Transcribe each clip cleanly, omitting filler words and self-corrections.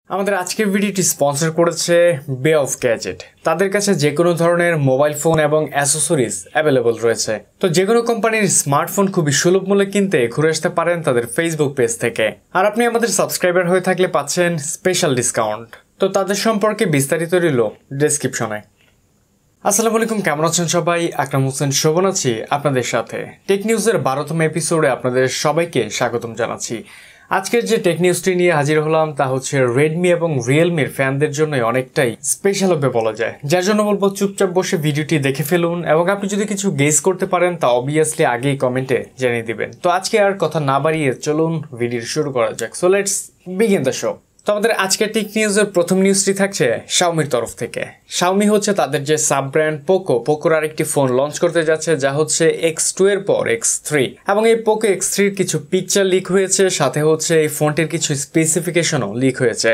আমাদের আজকের ভিডিওটি স্পন্সর করেছে বে অফ গ্যাজেট। তাদের কাছে যে কোনো ধরনের মোবাইল ফোন এবং অ্যাসেসরিজ অ্যাভেলেবল রয়েছে। তো যে কোনো কোম্পানির স্মার্টফোন খুবই সুলভ মূল্যে কিনতে ঘুরে আসতে পারেন তাদের ফেসবুক পেজ থেকে। আর আপনি আমাদের সাবস্ক্রাইবার হয়ে থাকলে পাচ্ছেন স্পেশাল ডিসকাউন্ট। তো তাদের সম্পর্কে বিস্তারিত রইল ডেসক্রিপশনে। আসসালামু আলাইকুম, কেমন আছেন সবাই? আকরাম হোসেন শোভন আছি আপনাদের সাথে। টেক নিউজের 12তম এপিসোডে আপনাদের সবাইকে স্বাগতম জানাচ্ছি। আজকের যে টেক নিউজটি নিয়ে হাজির হলাম তা হচ্ছে রেডমি এবং রিয়েলমির ফ্যানদের জন্য অনেকটাই স্পেশাল হবে বলা যায়, যার জন্য বলবো চুপচাপ বসে ভিডিওটি দেখে ফেলুন এবং আপনি যদি কিছু গেস করতে পারেন তা অবভিয়াসলি আগেই কমেন্টে জানিয়ে দিবেন। তো আজকে আর কথা না বাড়িয়ে চলুন ভিডিও শুরু করা যাক। So let's begin the show. তো আমাদের আজকের টেক নিউজের প্রথম নিউজটি থাকছে শাওমির তরফ থেকে। শাওমি হচ্ছে তাদের যে সাব ব্র্যান্ড পোকোর আরেকটি ফোন লঞ্চ করতে যাচ্ছে, যা হচ্ছে X2 এর পর X3, এবং এই পোকো X3 এর কিছু পিকচার লিক হয়েছে, সাথে হচ্ছে এই ফোনটির কিছু স্পেসিফিকেশনও লিক হয়েছে।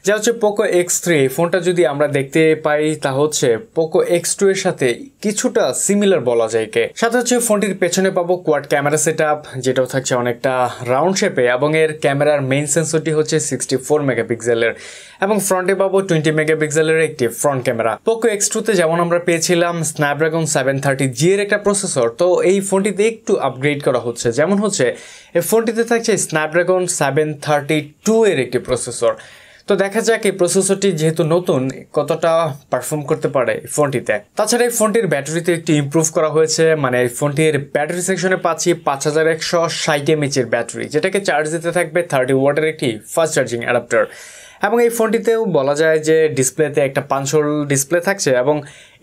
যা হচ্ছে পোকো X3, এই ফোনটা যদি আমরা দেখতে পাই তা হচ্ছে পোকো X2 এর সাথে কিছুটা সিমিলার বলা যায়। সাথে হচ্ছে ফোনটির পেছনে পাবো কোয়াড ক্যামেরা সেটআপ, যেটাও থাকছে অনেকটা রাউন্ড শেপে, এবং এর ক্যামেরার মেইন সেন্সরটি হচ্ছে 64 মেগাপিক্সেলের, এবং ফ্রন্টে পাবো 20 মেগাপিক্সেলের একটি ফ্রন্ট ক্যামেরা। পোকো X2 তে যেমন আমরা পেয়েছিলাম স্ন্যাপড্রাগন 730G এর একটা প্রসেসর, তো এই ফোনটিতে একটু আপগ্রেড করা হচ্ছে। যেমন হচ্ছে এই ফোনটিতে থাকছে স্ন্যাপড্রাগন 732 এর একটি প্রসেসর। তো দেখা যাক এই প্রসেসরটি যেহেতু নতুন কতটা পারফর্ম করতে পারে ফোনটিতে। তাছাড়া এই ফোনটির ব্যাটারিতে একটু ইমপ্রুভ করা হয়েছে, মানে এই ফোনটির ব্যাটারি সেকশনে পাচ্ছি 5160 mAh এর ব্যাটারি, যেটাকে চার্জ দিতে থাকবে 30 ওয়াটের একটি ফাস্ট চার্জিং অ্যাডাপ্টার। এবং এই ফোনটিতেও বলা যায় যে ডিসপ্লেতে একটা পাঁচশোল ডিসপ্লে থাকছে, এবং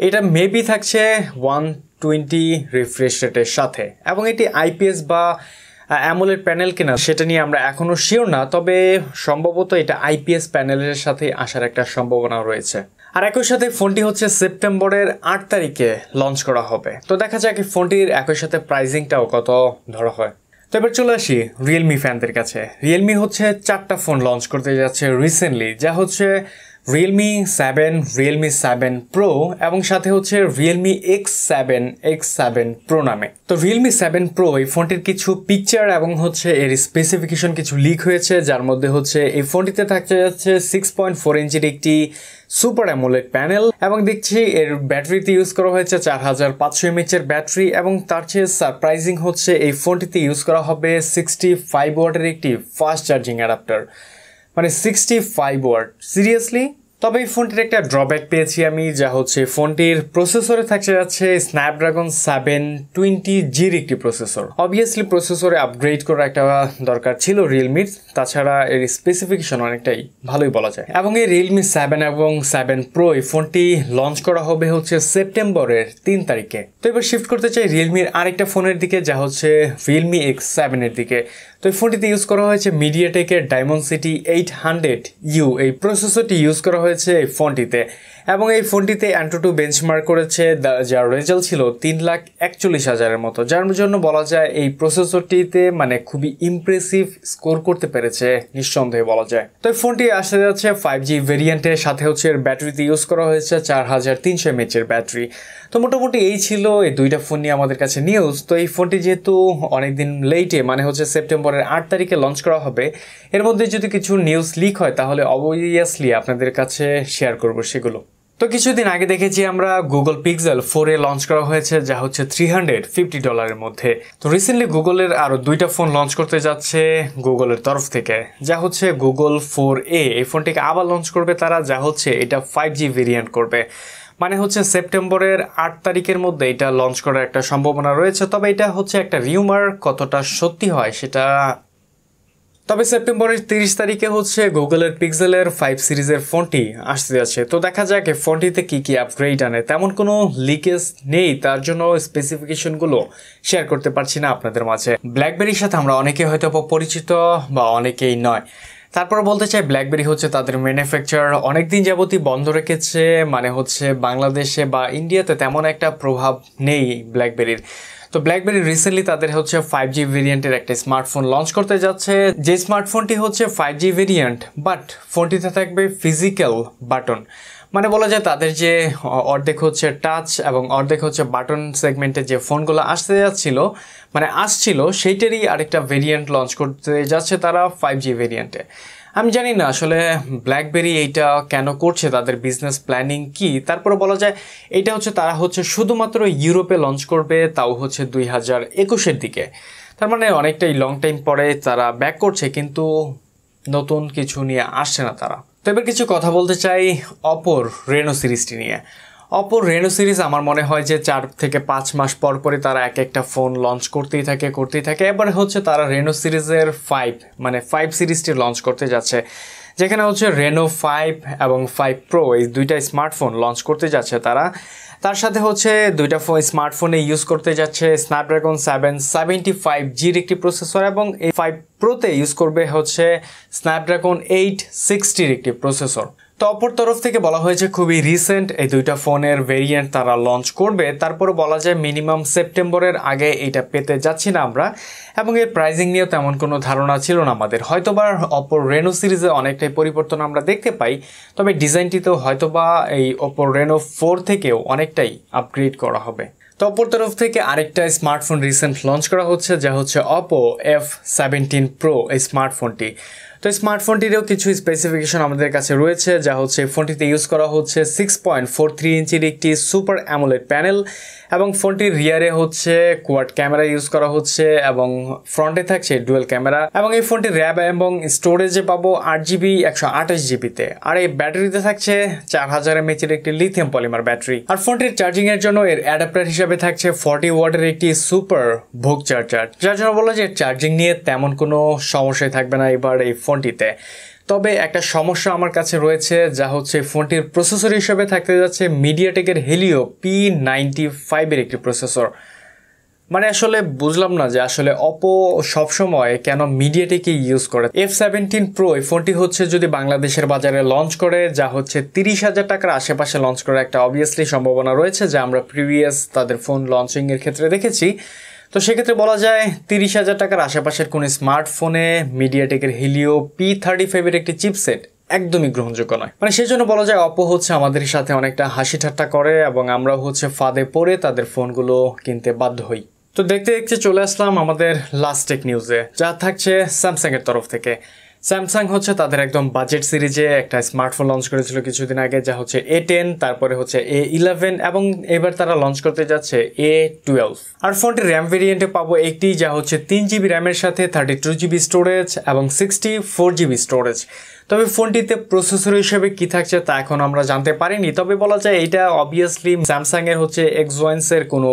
এটা মেবি থাকছে 120 রিফ্রেশ রেটের সাথে, এবং এটি আইপিএস বা অ্যামোলেড প্যানেল কিনা সেটা নিয়ে আমরা এখনো শিওর না, তবে সম্ভবত এটা আইপিএস প্যানেলের সাথে আসার একটা সম্ভাবনা রয়েছে। আর একই সাথে ফোনটি হচ্ছে সেপ্টেম্বরের 8 তারিখে লঞ্চ করা হবে। তো দেখা যাক এই ফোনটির একই সাথে প্রাইসিংটাও কত ধরা হয়। তো এবার চলে আসি রিয়েলমি ফ্যানদের কাছে। রিয়েলমি হচ্ছে 4টা ফোন লঞ্চ করতে যাচ্ছে রিসেন্টলি, যা হচ্ছে রিয়েলমি 7, রিয়েলমি 7 Pro, এবং সাথে হচ্ছে রিয়েলমি X7 Pro নামে। তো রিয়েলমি 7 Pro এই ফোনটির কিছু পিকচার এবং হচ্ছে এর স্পেসিফিকেশন কিছু লিক হয়েছে, যার মধ্যে হচ্ছে এই ফোনটিতে থাকতে যাচ্ছে 6.4 ইঞ্চির একটি সুপার অ্যামোলেড প্যানেল, এবং দেখছি এর ব্যাটারিতে ইউজ করা হয়েছে 4500 mAh এর ব্যাটারি, এবং তার চেয়ে সারপ্রাইজিং হচ্ছে এই ফোনটিতে ইউজ করা হবে 65 ওয়াটের একটি ফাস্ট চার্জিং অ্যাডাপ্টার। মানে 65 ওয়াট, সিরিয়াসলি? তবে এই ফোনটির একটা ড্রব্যাক পেয়েছি আমি, যা হচ্ছে ফোনটির প্রসেসরে থাকতে যাচ্ছে স্ন্যাপড্রাগন 720G এর একটি প্রসেসর। অবভিয়াসলি প্রসেসরে আপগ্রেড করার একটা দরকার ছিল রিয়েলমির, তাছাড়া এর স্পেসিফিকেশন অনেকটাই ভালোই বলা যায়। এবং এই রিয়েলমি 7 এবং 7 Pro এই ফোনটি লঞ্চ করা হবে হচ্ছে সেপ্টেম্বরের 3 তারিখে। তো এবার শিফট করতে চাই রিয়েলমির আরেকটা ফোনের দিকে, যা হচ্ছে রিয়েলমি X7 এর দিকে। তো এই ফোনটিতে ইউজ করা হয়েছে মিডিয়াটেকের ডায়মন্ডসিটি 800U, এই প্রসেসরটি ইউজ করা হয়েছে এই ফোনটিতে, এবং এই ফোনটিতে অ্যান্টুটু বেঞ্চমার্ক করেছে, যার রেজাল্ট ছিল 3,41,000-এর মতো, যার জন্য বলা যায় এই প্রসেসরটিতে মানে খুবই ইমপ্রেসিভ স্কোর করতে পেরেছে নিঃসন্দেহে বলা যায়। তো এই ফোনটি আসতে যাচ্ছে 5G ভেরিয়েন্টের সাথে হচ্ছে এর ব্যাটারিতে ইউজ করা হয়েছে 4300 mAh এর ব্যাটারি। তো মোটামুটি এই ছিল এই দুইটা ফোন নিয়ে আমাদের কাছে নিউজ। তো এই ফোনটি যেহেতু অনেকদিন লেটে, মানে হচ্ছে সেপ্টেম্বরের 8 তারিখে লঞ্চ করা হবে, এর মধ্যে যদি কিছু নিউজ লিক হয় তাহলে অবভিয়াসলি আপনাদের কাছে শেয়ার করব সেগুলো। তো কিছুদিন আগে দেখেছি আমরা গুগল পিক্সেল 4 লঞ্চ করা হয়েছে, যা হচ্ছে $350 মধ্যে। তো রিসেন্টলি গুগলের আরো দুইটা ফোন লঞ্চ করতে যাচ্ছে গুগলের তরফ থেকে, যা হচ্ছে গুগল 4a। এই ফোনটিকে আবার লঞ্চ করবে তারা, যা হচ্ছে এটা 5G ভেরিয়েন্ট করবে, মানে হচ্ছে সেপ্টেম্বরের 8 তারিখের মধ্যে এটা লঞ্চ করার একটা সম্ভাবনা রয়েছে। তবে এটা হচ্ছে একটা রিউমার, কতটা সত্যি হয় সেটা। তবে সেপ্টেম্বরের 30 তারিখে হচ্ছে গুগলের পিক্সেলের 5 সিরিজের ফোনটি আসতে যাচ্ছে। তো দেখা যাক এই ফোনটিতে কি কি আপগ্রেড আনে। তেমন কোনো লিকেজ নেই, তার জন্য স্পেসিফিকেশনগুলো শেয়ার করতে পারছি না আপনাদের মাঝে। ব্ল্যাকবেরির সাথে আমরা অনেকে হয়তো পরিচিত বা অনেকেই নয়। তারপর বলতে চাই ব্ল্যাকবেরি হচ্ছে তাদের ম্যানুফ্যাকচার অনেকদিন যাবতই বন্ধ রেখেছে, মানে হচ্ছে বাংলাদেশে বা ইন্ডিয়াতে তেমন একটা প্রভাব নেই ব্ল্যাকবেরির। তো ব্ল্যাকবেরি রিসেন্টলি তাদের হচ্ছে 5G ভেরিয়েন্টের একটা স্মার্টফোন লঞ্চ করতে যাচ্ছে, যে স্মার্টফোনটি হচ্ছে 5G ভেরিয়েন্ট, বাট ফোনটিতে থাকবে ফিজিক্যাল বাটন। মানে বলা যায় তাদের যে অর্ধেক হচ্ছে টাচ এবং অর্ধেক হচ্ছে বাটন সেগমেন্টে যে ফোনগুলো আসতে যাচ্ছিল মানে আসছিল সেইটারই আরেকটা ভেরিয়েন্ট লঞ্চ করতে যাচ্ছে তারা 5G ভেরিয়েন্টে। আমি জানি না আসলে ব্ল্যাকবেরি এইটা কেন করছে, তাদের বিজনেস প্ল্যানিং কি। তারপরে বলা যায় এটা হচ্ছে তারা হচ্ছে শুধুমাত্র ইউরোপে লঞ্চ করবে, তাও হচ্ছে 2021-এর দিকে। তার মানে অনেকটাই লং টাইম পরে তারা ব্যাক করছে, কিন্তু নতুন কিছু নিয়ে আসছে না তারা। তো এবার কিছু কথা বলতে চাই অপোর রেনো সিরিজটি নিয়ে। অপোর রেনো সিরিজ আমার মনে হয় যে 4 থেকে 5 মাস পর পরই তারা একটা ফোন লঞ্চ করতেই থাকে। এবার হচ্ছে তারা রেনো সিরিজের 5 সিরিজটি লঞ্চ করতে যাচ্ছে, যেখানে হচ্ছে রেনো 5 এবং 5 প্রো এই দুইটা স্মার্টফোন লঞ্চ করতে যাচ্ছে তারা। তার সাথে হচ্ছে দুইটা স্মার্টফোনে ইউজ করতে যাচ্ছে স্ন্যাপড্রাগন 775G'র একটি প্রসেসর, এবং এই 5 প্রোতে ইউজ করবে হচ্ছে স্ন্যাপড্রাগন 860'র একটি প্রসেসর। তো অপর তরফ থেকে বলা হয়েছে খুবই রিসেন্ট এই দুইটা ফোনের ভেরিয়েন্ট তারা লঞ্চ করবে। তারপরে বলা যায় মিনিমাম সেপ্টেম্বরের আগে এটা পেতে যাচ্ছি না আমরা, এবং এর প্রাইজিং নিয়েও তেমন কোনো ধারণা ছিল না আমাদের। হয়তোবা অপর রেনো সিরিজে অনেকটাই পরিবর্তন আমরা দেখতে পাই, তবে ডিজাইনটিতেও হয়তোবা এই অপর রেনো 4 থেকেও অনেকটাই আপগ্রেড করা হবে। তো অপর তরফ থেকে আরেকটা স্মার্টফোন রিসেন্ট লঞ্চ করা হচ্ছে, যা হচ্ছে অপো F17 Pro এই স্মার্টফোনটি। তো স্মার্টফোনটিরও কিছু স্পেসিফিকেশন আমাদের কাছে রয়েছে, যা হচ্ছে ফোনটিতে ইউজ করা হচ্ছে 6.43 ইঞ্চির একটি সুপার অ্যামোলেড প্যানেল, এবং ফোনটির রিয়ারে হচ্ছে কোয়াড ক্যামেরা ইউজ করা হচ্ছে, এবং ফ্রন্টে থাকছে ডুয়েল ক্যামেরা। এবং এই ফোনটি র্যাম এবং স্টোরেজে পাবো 8GB 128GBতে, আর এই ব্যাটারিতে থাকছে 4000 mAh একটি লিথিয়াম পলিমার ব্যাটারি। আর ফোনটির চার্জিং এর জন্য এর অ্যাডাপ্টার হিসেবে থাকছে 40 ওয়াটের একটি সুপার ভোগ চার্জার, যার জন্য বলা যায় চার্জিং নিয়ে তেমন কোনো সমস্যাই থাকবে না এবার এই ফোনটিতে। তবে একটা সমস্যা আমার কাছে রয়েছে, যা হচ্ছে ফোনটির প্রসেসর হিসেবে থাকতে যাচ্ছে মিডিয়াটেকের হেলিও P95-এর একটি প্রসেসর। মানে আসলে বুঝলাম না যে আসলে অপো সবসময় কেন মিডিয়াটেকই ইউজ করে। F17 Pro এই ফোনটি হচ্ছে যদি বাংলাদেশের বাজারে লঞ্চ করে, যা হচ্ছে 30,000 টাকার আশেপাশে লঞ্চ করার একটা অবভিয়াসলি সম্ভাবনা রয়েছে, যা আমরা প্রিভিয়াস তাদের ফোন লঞ্চিং এর ক্ষেত্রে দেখেছি। তো সেক্ষেত্রে বলা যায় 30,000 টাকার আশেপাশের কোনো স্মার্টফোনে মিডিয়াটেকের হেলিও P35-এর একটি চিপসেট একদমই গ্রহণযোগ্য নয়। মানে সেই জন্য বলা যায় অপো হচ্ছে আমাদের সাথে অনেকটা হাসি ঠাট্টা করে, এবং আমরাও হচ্ছে ফাঁদে পড়ে তাদের ফোনগুলো কিনতে বাধ্য হই। তো দেখতে দেখতে চলে আসলাম আমাদের লাস্ট টেক নিউজে, যা থাকছে স্যামসাং এর তরফ থেকে। স্যামসাং হচ্ছে তাদের একদম বাজেট সিরিজে একটা স্মার্টফোন লঞ্চ করেছিল কিছুদিন আগে, যা হচ্ছে A10, তারপরে হচ্ছে A11, এবং এবার তারা লঞ্চ করতে যাচ্ছে A12। আর ফোনটির র্যাম ভেরিয়েন্টে পাবো একটি, যা হচ্ছে 3GB র্যামের সাথে 32GB স্টোরেজ এবং 64GB স্টোরেজ। তবে ফোনটিতে প্রসেসর হিসেবে কি থাকছে তা এখন আমরা জানতে পারিনি, তবে বলা যায় এটা অবভিয়াসলি স্যামসাং এর হচ্ছে X7 এর কোনো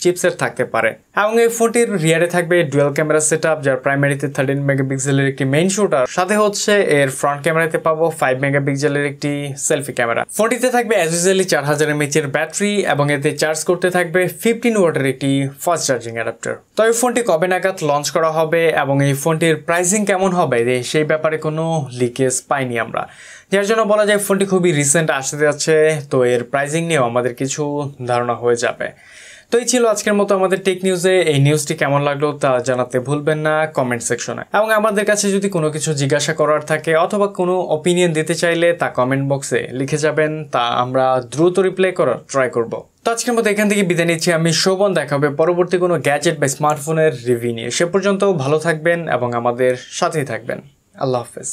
চিপসেট থাকতে পারে। এবং এই ফোনটির রিয়ারে থাকবে ডুয়াল ক্যামেরা সেটআপ, যার প্রাইমারিতে 13 মেগাপিক্সেলের একটি মেইন শুটার, সাথে হচ্ছে এর ফ্রন্ট ক্যামেরাতে পাবো 5 মেগাপিক্সেলের একটি সেলফি ক্যামেরা। ফোনটিতে থাকবে অ্যাজ ইউজুয়ালি 4000 mAh এর ব্যাটারি, এবং এতে চার্জ করতে থাকবে 15 ওয়াটের একটি ফাস্ট চার্জিং অ্যাডাপ্টার। তো এই ফোনটি কবে নাগাদ লঞ্চ করা হবে এবং এই ফোনটির প্রাইসিং কেমন হবে সেই ব্যাপারে কোনো লিকেজ পাইনি আমরা, যার জন্য বলা যায় ফোনটি খুবই রিসেন্ট আসতে যাচ্ছে। তো এর প্রাইসিং নিয়েও আমাদের কিছু ধারণা হয়ে যাবে। তো এই ছিল আজকের মতো আমাদের টেক নিউজে। এই নিউজটি কেমন লাগলো তা জানাতে ভুলবেন না কমেন্ট সেকশনে, এবং আমাদের কাছে যদি কোনো কিছু জিজ্ঞাসা করার থাকে অথবা কোনো অপিনিয়ন দিতে চাইলে তা কমেন্ট বক্সে লিখে যাবেন, তা আমরা দ্রুত রিপ্লাই করার ট্রাই করব। তো আজকের মতো এখান থেকে বিদায় নিচ্ছি আমি শোভন। দেখা হবে পরবর্তী কোনো গ্যাজেট বা স্মার্টফোনের রিভিউ নিয়ে। সে পর্যন্ত ভালো থাকবেন এবং আমাদের সাথেই থাকবেন। আল্লাহ হাফেজ।